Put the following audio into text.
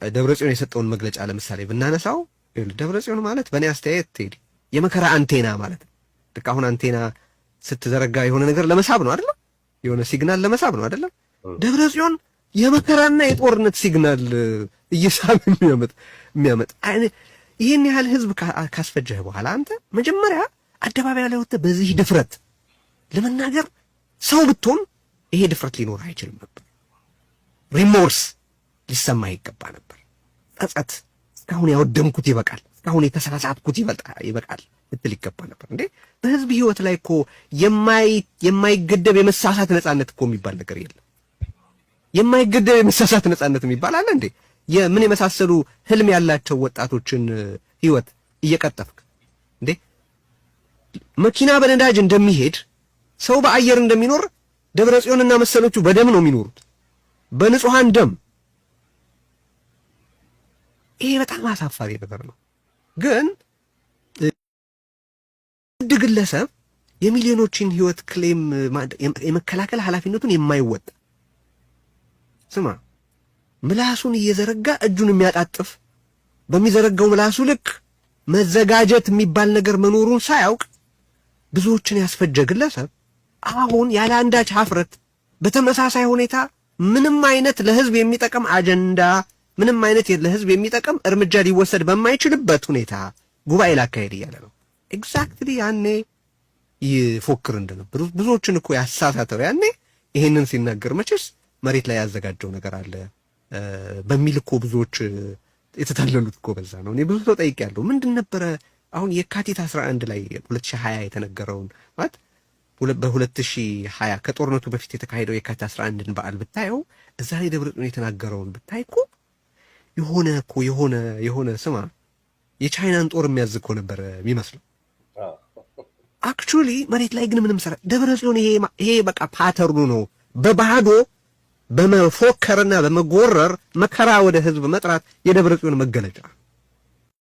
ደብረጽዮን የሰጠውን መግለጫ ለምሳሌ ብናነሳው ደብረጽዮን ማለት በእኔ አስተያየት ቴዲ የመከራ አንቴና ማለት ነው። ልክ አሁን አንቴና ስትዘረጋ የሆነ ነገር ለመሳብ ነው አይደለም? የሆነ ሲግናል ለመሳብ ነው አይደለም? ደብረጽዮን የመከራና የጦርነት ሲግናል እየሳብ የሚያመጥ ይህን ያህል ህዝብ ካስፈጀህ በኋላ አንተ መጀመሪያ አደባባይ ላይ ወጥተህ በዚህ ድፍረት ለመናገር ሰው ብትሆን ይሄ ድፍረት ሊኖር አይችልም ነበር። ሪሞርስ ሊሰማ ይገባ ነበር። ጸጸት፣ እስካሁን ያወደምኩት ይበቃል፣ እስካሁን የተሳሳትኩት ይበቃል ልትል ይገባ ነበር። እንዴ በህዝብ ህይወት ላይ እኮ የማይገደብ የመሳሳት ነጻነት እኮ የሚባል ነገር የለም። የማይገደብ የመሳሳት ነጻነት የሚባል አለ እንዴ? የምን የመሳሰሉ ህልም ያላቸው ወጣቶችን ህይወት እየቀጠፍክ እንዴ? መኪና በነዳጅ እንደሚሄድ ሰው በአየር እንደሚኖር ደብረጽዮንና መሰሎቹ በደም ነው የሚኖሩት፣ በንጹሃን ደም። ይሄ በጣም አሳፋሪ ነገር ነው። ግን አንድ ግለሰብ የሚሊዮኖችን ህይወት ክሌም የመከላከል ኃላፊነቱን የማይወጣ ስማ፣ ምላሱን እየዘረጋ እጁን የሚያጣጥፍ በሚዘረጋው ምላሱ ልክ መዘጋጀት የሚባል ነገር መኖሩን ሳያውቅ ብዙዎችን ያስፈጀ ግለሰብ አሁን ያለ አንዳች ሀፍረት በተመሳሳይ ሁኔታ ምንም አይነት ለህዝብ የሚጠቅም አጀንዳ ምንም አይነት ለህዝብ የሚጠቅም እርምጃ ሊወሰድ በማይችልበት ሁኔታ ጉባኤ ላካሄድ እያለ ነው። ኤግዛክትሊ ያኔ ይፎክር እንደነበር ብዙዎችን እኮ ያሳሳተው ያኔ ይሄንን ሲናገር መቼስ መሬት ላይ ያዘጋጀው ነገር አለ በሚል እኮ ብዙዎች የተታለሉት እኮ በዛ ነው። እኔ ብዙ ሰው ጠይቄያለሁ። ምንድን ነበረ አሁን የካቲት 11 ላይ 2020 የተነገረውን ማለት በ2020 ከጦርነቱ በፊት የተካሄደው የካቲት 11ን በዓል ብታየው እዛ ላይ ደብረጽዮን የተናገረውን ብታይ እኮ የሆነ ስማ የቻይናን ጦር የሚያዝ እኮ ነበር የሚመስለው። አክቹሊ መሬት ላይ ግን ምንም ሰራ ደብረጽዮን ይሄ በቃ ፓተርኑ ነው። በባዶ በመፎከርና በመጎረር መከራ ወደ ህዝብ መጥራት የደብረጽዮን መገለጫ